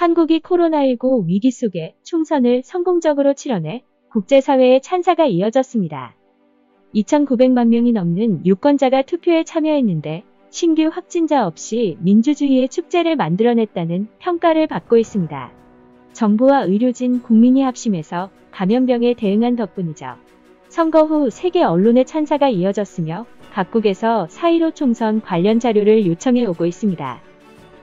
한국이 코로나19 위기 속에 총선을 성공적으로 치러내 국제사회의 찬사가 이어졌습니다. 2,900만 명이 넘는 유권자가 투표에 참여했는데 신규 확진자 없이 민주주의의 축제를 만들어냈다는 평가를 받고 있습니다. 정부와 의료진, 국민이 합심해서 감염병에 대응한 덕분이죠. 선거 후 세계 언론의 찬사가 이어졌으며 각국에서 4.15 총선 관련 자료를 요청해 오고 있습니다.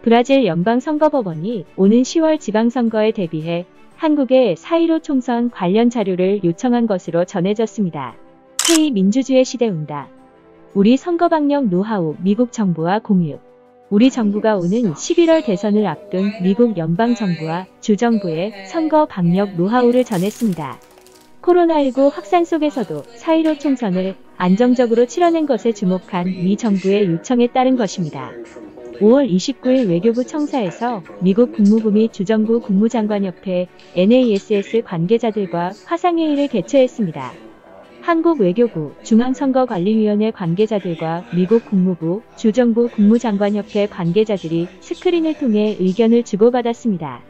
브라질 연방선거법원이 오는 10월 지방선거에 대비해 한국에 4.15 총선 관련 자료를 요청한 것으로 전해졌습니다. K 민주주의 시대 온다. 우리 선거 방역 노하우 미국 정부와 공유. 우리 정부가 오는 11월 대선을 앞둔 미국 연방정부와 주정부의 선거 방역 노하우를 전했습니다. 코로나19 확산 속에서도 4.15 총선을 안정적으로 치러낸 것에 주목한 미 정부의 요청에 따른 것입니다. 5월 29일 외교부 청사에서 미국 국무부 및 주정부 국무장관협회 NASS 관계자들과 화상회의를 개최했습니다. 한국 외교부, 중앙선거관리위원회 관계자들과 미국 국무부, 주정부 국무장관협회 관계자들이 스크린을 통해 의견을 주고받았습니다.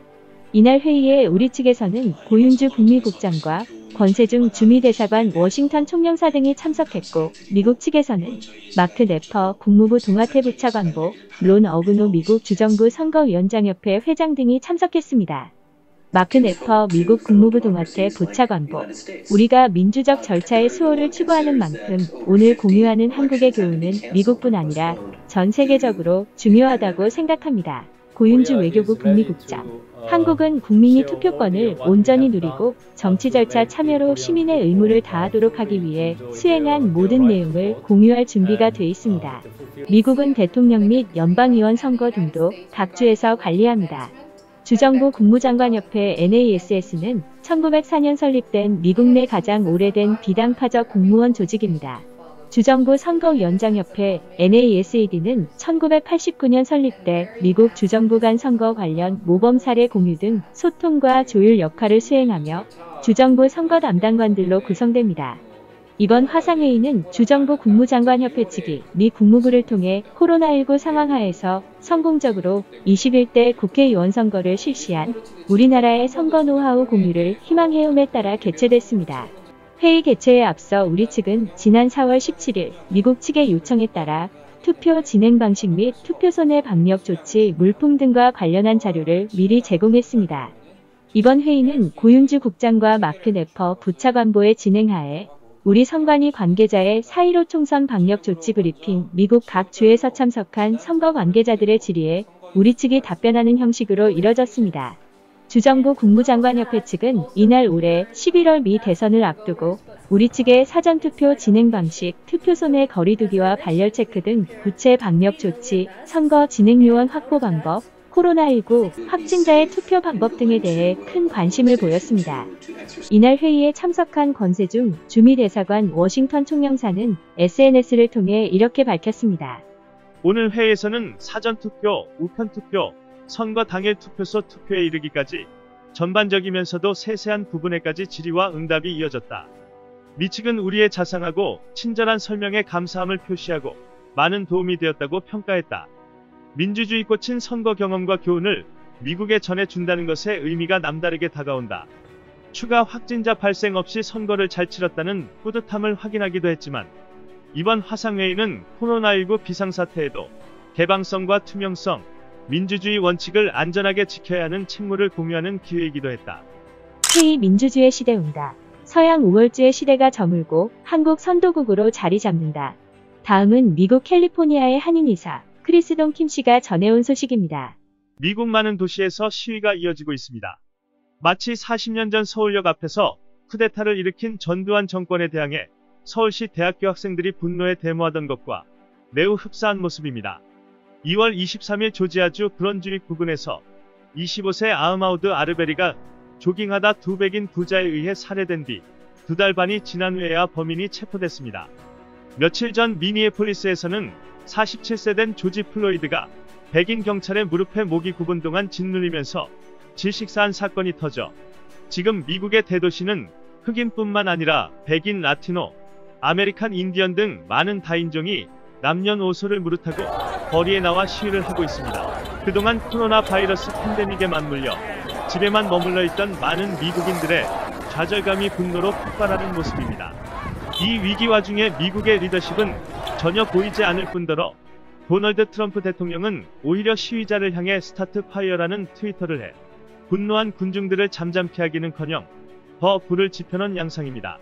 이날 회의에 우리 측에서는 고윤주 북미국장과 권세중 주미대사관 워싱턴 총영사 등이 참석했고, 미국 측에서는 마크 네퍼 국무부 동아태 부차관보, 론 어그노 미국 주정부 선거위원장협회 회장 등이 참석했습니다. 마크 네퍼 미국 국무부 동아태 부차관보, 우리가 민주적 절차의 수호를 추구하는 만큼 오늘 공유하는 한국의 교훈은 미국뿐 아니라 전 세계적으로 중요하다고 생각합니다. 고윤주 외교부 북미국장, 한국은 국민이 투표권을 온전히 누리고 정치 절차 참여로 시민의 의무를 다하도록 하기 위해 수행한 모든 내용을 공유할 준비가 돼 있습니다. 미국은 대통령 및 연방의원 선거 등도 각 주에서 관리합니다. 주정부 국무장관협회 NASS는 1904년 설립된 미국 내 가장 오래된 비당파적 공무원 조직입니다. 주정부 선거위원장협회 NASED는 1989년 설립돼 미국 주정부 간 선거 관련 모범 사례 공유 등 소통과 조율 역할을 수행하며 주정부 선거 담당관들로 구성됩니다. 이번 화상회의는 주정부 국무장관협회 측이 미 국무부를 통해 코로나19 상황 하에서 성공적으로 21대 국회의원 선거를 실시한 우리나라의 선거 노하우 공유를 희망해옴에 따라 개최됐습니다. 회의 개최에 앞서 우리 측은 지난 4월 17일 미국 측의 요청에 따라 투표 진행 방식 및 투표소 내 방역 조치, 물품 등과 관련한 자료를 미리 제공했습니다. 이번 회의는 고윤주 국장과 마크 네퍼 부차관보의 진행하에 우리 선관위 관계자의 4.15 총선 방역 조치 브리핑, 미국 각 주에서 참석한 선거 관계자들의 질의에 우리 측이 답변하는 형식으로 이뤄졌습니다. 주정부 국무장관협회 측은 이날 올해 11월 미 대선을 앞두고 우리 측의 사전투표 진행 방식, 투표소 내 거리두기와 발열 체크 등 구체 방역 조치, 선거 진행 요원 확보 방법, 코로나19 확진자의 투표 방법 등에 대해 큰 관심을 보였습니다. 이날 회의에 참석한 권세중 주미대사관 워싱턴 총영사는 SNS를 통해 이렇게 밝혔습니다. 오늘 회의에서는 사전투표, 우편투표, 선거 당일 투표소 투표에 이르기까지 전반적이면서도 세세한 부분에까지 질의와 응답이 이어졌다. 미 측은 우리의 자상하고 친절한 설명에 감사함을 표시하고 많은 도움이 되었다고 평가했다. 민주주의 꽂힌 선거 경험과 교훈을 미국에 전해준다는 것에 의미가 남다르게 다가온다. 추가 확진자 발생 없이 선거를 잘 치렀다는 뿌듯함을 확인하기도 했지만 이번 화상회의는 코로나19 비상사태에도 개방성과 투명성, 민주주의 원칙을 안전하게 지켜야 하는 책무를 공유하는 기회이기도 했다. K 민주주의 시대 온다. 서양 우월주의 시대가 저물고 한국 선도국으로 자리 잡는다. 다음은 미국 캘리포니아의 한인의사 크리스동 킴 씨가 전해온 소식입니다. 미국 많은 도시에서 시위가 이어지고 있습니다. 마치 40년 전 서울역 앞에서 쿠데타를 일으킨 전두환 정권에 대항해 서울시 대학교 학생들이 분노에 데모하던 것과 매우 흡사한 모습입니다. 2월 23일 조지아주 브런즈윅 부근에서 25세 아흐마우드 아르베리가 조깅하다 두 백인 부자에 의해 살해된 뒤 2달 반이 지난 후에야 범인이 체포됐습니다. 며칠 전 미니애폴리스에서는 47세 된 조지 플로이드가 백인 경찰의 무릎에 목이 굽은 동안 짓눌리면서 질식사한 사건이 터져 지금 미국의 대도시는 흑인뿐만 아니라 백인, 라티노, 아메리칸 인디언 등 많은 다인종이 남녀노소를 무릇하고 거리에 나와 시위를 하고 있습니다. 그동안 코로나 바이러스 팬데믹에 맞물려 집에만 머물러 있던 많은 미국인들의 좌절감이 분노로 폭발하는 모습입니다. 이 위기 와중에 미국의 리더십은 전혀 보이지 않을 뿐더러 도널드 트럼프 대통령은 오히려 시위자를 향해 스타트 파이어라는 트위터를 해 분노한 군중들을 잠잠케 하기는커녕 더 불을 지펴놓은 양상입니다.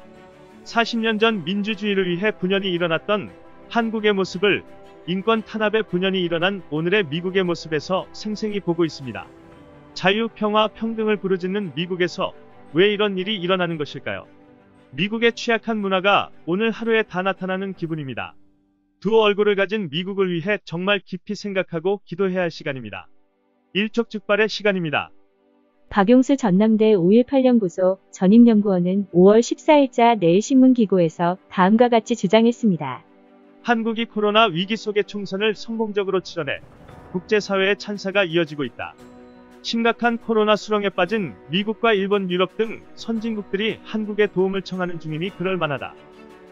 40년 전 민주주의를 위해 분연이 일어났던 한국의 모습을 인권 탄압의 분연이 일어난 오늘의 미국의 모습에서 생생히 보고 있습니다. 자유, 평화, 평등을 부르짖는 미국에서 왜 이런 일이 일어나는 것일까요? 미국의 취약한 문화가 오늘 하루에 다 나타나는 기분입니다. 두 얼굴을 가진 미국을 위해 정말 깊이 생각하고 기도해야 할 시간입니다. 일촉즉발의 시간입니다. 박용수 전남대 5.18 연구소 전임연구원은 5월 14일자 내일신문기고에서 다음과 같이 주장했습니다. 한국이 코로나 위기 속의 총선을 성공적으로 치러내 국제사회의 찬사가 이어지고 있다. 심각한 코로나 수렁에 빠진 미국과 일본, 유럽 등 선진국들이 한국에 도움을 청하는 중이니 그럴만하다.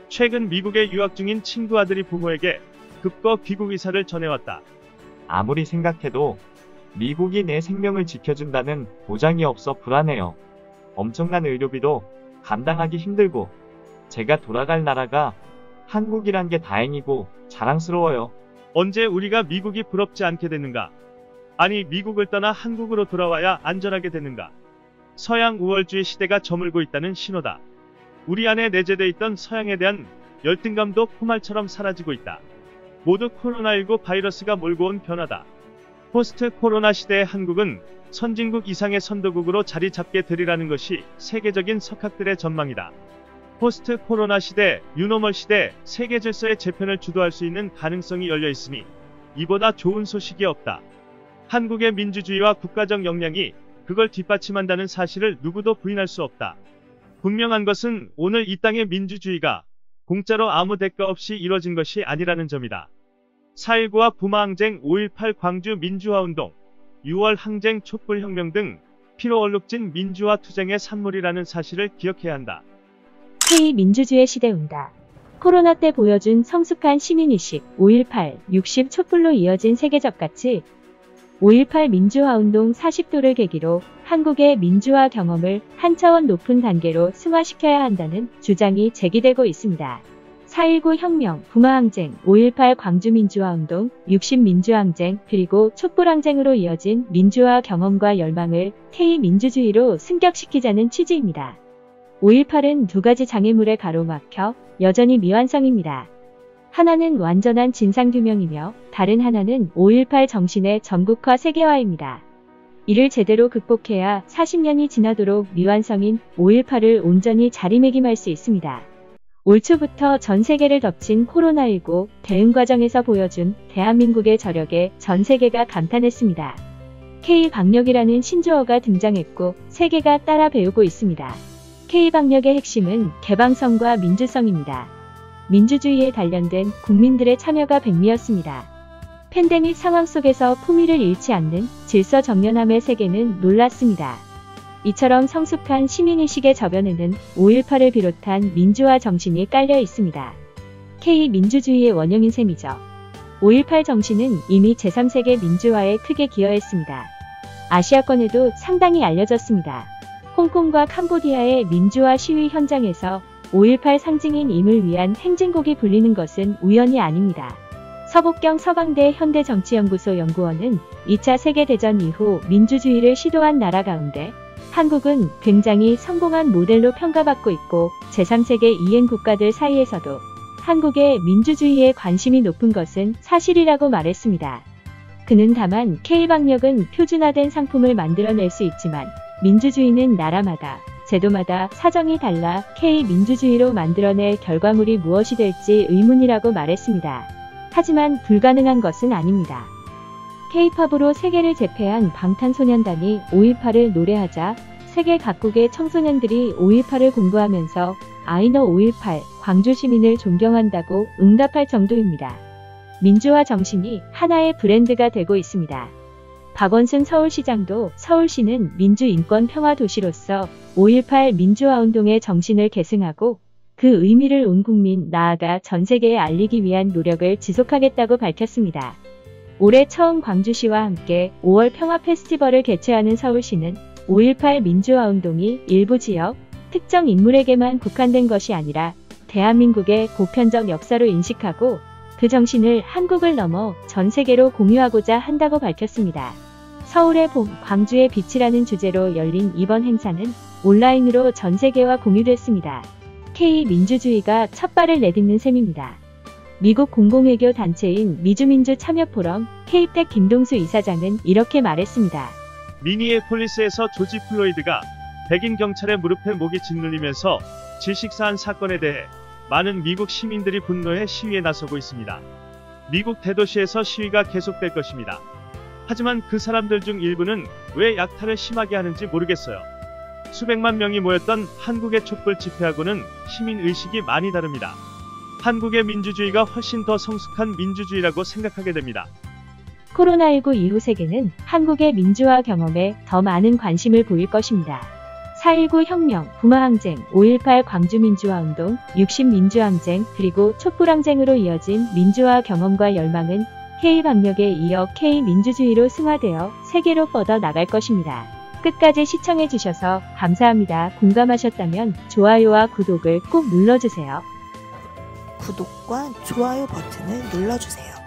최근 미국에 유학 중인 친구 아들이 부모에게 급거 귀국 의사를 전해왔다. 아무리 생각해도 미국이 내 생명을 지켜준다는 보장이 없어 불안해요. 엄청난 의료비도 감당하기 힘들고 제가 돌아갈 나라가 한국이란 게 다행이고 자랑스러워요. 언제 우리가 미국이 부럽지 않게 됐는가? 아니, 미국을 떠나 한국으로 돌아와야 안전하게 되는가? 서양 우월주의 시대가 저물고 있다는 신호다. 우리 안에 내재돼 있던 서양에 대한 열등감도 포말처럼 사라지고 있다. 모두 코로나19 바이러스가 몰고 온 변화다. 포스트 코로나 시대의 한국은 선진국 이상의 선도국으로 자리 잡게 되리라는 것이 세계적인 석학들의 전망이다. 포스트 코로나 시대, 뉴노멀 시대, 세계 질서의 재편을 주도할 수 있는 가능성이 열려 있으니 이보다 좋은 소식이 없다. 한국의 민주주의와 국가적 역량이 그걸 뒷받침한다는 사실을 누구도 부인할 수 없다. 분명한 것은 오늘 이 땅의 민주주의가 공짜로 아무 대가 없이 이뤄진 것이 아니라는 점이다. 4.19와 부마항쟁, 5.18 광주 민주화운동, 6월 항쟁, 촛불혁명 등 피로 얼룩진 민주화 투쟁의 산물이라는 사실을 기억해야 한다. K민주주의 시대 온다. 코로나 때 보여준 성숙한 시민의식, 5.18, 60 촛불로 이어진 세계적 가치, 5.18 민주화운동 40도를 계기로 한국의 민주화 경험을 한 차원 높은 단계로 승화시켜야 한다는 주장이 제기되고 있습니다. 4.19 혁명, 부마항쟁, 5.18 광주민주화운동, 60 민주항쟁, 그리고 촛불항쟁으로 이어진 민주화 경험과 열망을 K민주주의로 승격시키자는 취지입니다. 5.18은 두 가지 장애물에 가로막혀 여전히 미완성입니다. 하나는 완전한 진상규명이며 다른 하나는 5.18 정신의 전국화 세계화입니다. 이를 제대로 극복해야 40년이 지나도록 미완성인 5.18을 온전히 자리매김할 수 있습니다. 올 초부터 전 세계를 덮친 코로나19 대응 과정에서 보여준 대한민국의 저력에 전 세계가 감탄했습니다. K방역이라는 신조어가 등장했고 세계가 따라 배우고 있습니다. K방역의 핵심은 개방성과 민주성입니다. 민주주의에 단련된 국민들의 참여가 백미였습니다. 팬데믹 상황 속에서 품위를 잃지 않는 질서 정연함의 세계는 놀랐습니다. 이처럼 성숙한 시민의식의 저변에는 5.18을 비롯한 민주화 정신이 깔려 있습니다. K민주주의의 원형인 셈이죠. 5.18 정신은 이미 제3세계 민주화에 크게 기여했습니다. 아시아권에도 상당히 알려졌습니다. 홍콩과 캄보디아의 민주화 시위 현장에서 5.18 상징인 임을 위한 행진곡이 불리는 것은 우연이 아닙니다. 서복경 서강대 현대정치연구소 연구원은 2차 세계대전 이후 민주주의를 시도한 나라 가운데 한국은 굉장히 성공한 모델로 평가받고 있고 제3세계 이행 국가들 사이에서도 한국의 민주주의에 관심이 높은 것은 사실이라고 말했습니다. 그는 다만 K방역은 표준화된 상품을 만들어낼 수 있지만 민주주의는 나라마다 제도마다 사정이 달라 K민주주의로 만들어낼 결과물이 무엇이 될지 의문이라고 말했습니다. 하지만 불가능한 것은 아닙니다. K-팝으로 세계를 제패한 방탄소년단이 5.18을 노래하자 세계 각국의 청소년들이 5.18을 공부하면서 아이너 5.18 광주 시민을 존경한다고 응답할 정도입니다. 민주화 정신이 하나의 브랜드가 되고 있습니다. 박원순 서울시장도 서울시는 민주인권평화도시로서 5.18 민주화운동의 정신을 계승하고 그 의미를 온 국민 나아가 전 세계에 알리기 위한 노력을 지속하겠다고 밝혔습니다. 올해 처음 광주시와 함께 5월 평화 페스티벌을 개최하는 서울시는 5.18 민주화 운동이 일부 지역, 특정 인물에게만 국한된 것이 아니라 대한민국의 보편적 역사로 인식하고 그 정신을 한국을 넘어 전 세계로 공유하고자 한다고 밝혔습니다. 서울의 봄, 광주의 빛이라는 주제로 열린 이번 행사는 온라인으로 전 세계와 공유됐습니다. K-민주주의가 첫 발을 내딛는 셈입니다. 미국 공공외교 단체인 미주민주 참여포럼 케이텍 김동수 이사장은 이렇게 말했습니다. 미니애폴리스에서 조지 플로이드가 백인 경찰의 무릎에 목이 짓눌리면서 질식사한 사건에 대해 많은 미국 시민들이 분노해 시위에 나서고 있습니다. 미국 대도시에서 시위가 계속될 것입니다. 하지만 그 사람들 중 일부는 왜 약탈을 심하게 하는지 모르겠어요. 수백만 명이 모였던 한국의 촛불 집회하고는 시민의식이 많이 다릅니다. 한국의 민주주의가 훨씬 더 성숙한 민주주의라고 생각하게 됩니다. 코로나19 이후 세계는 한국의 민주화 경험에 더 많은 관심을 보일 것입니다. 4.19 혁명, 부마항쟁, 5.18 광주민주화운동, 60 민주항쟁, 그리고 촛불항쟁으로 이어진 민주화 경험과 열망은 K-방역에 이어 K-민주주의로 승화되어 세계로 뻗어 나갈 것입니다. 끝까지 시청해주셔서 감사합니다. 공감하셨다면 좋아요와 구독을 꼭 눌러주세요. 구독과 좋아요 버튼을 눌러주세요.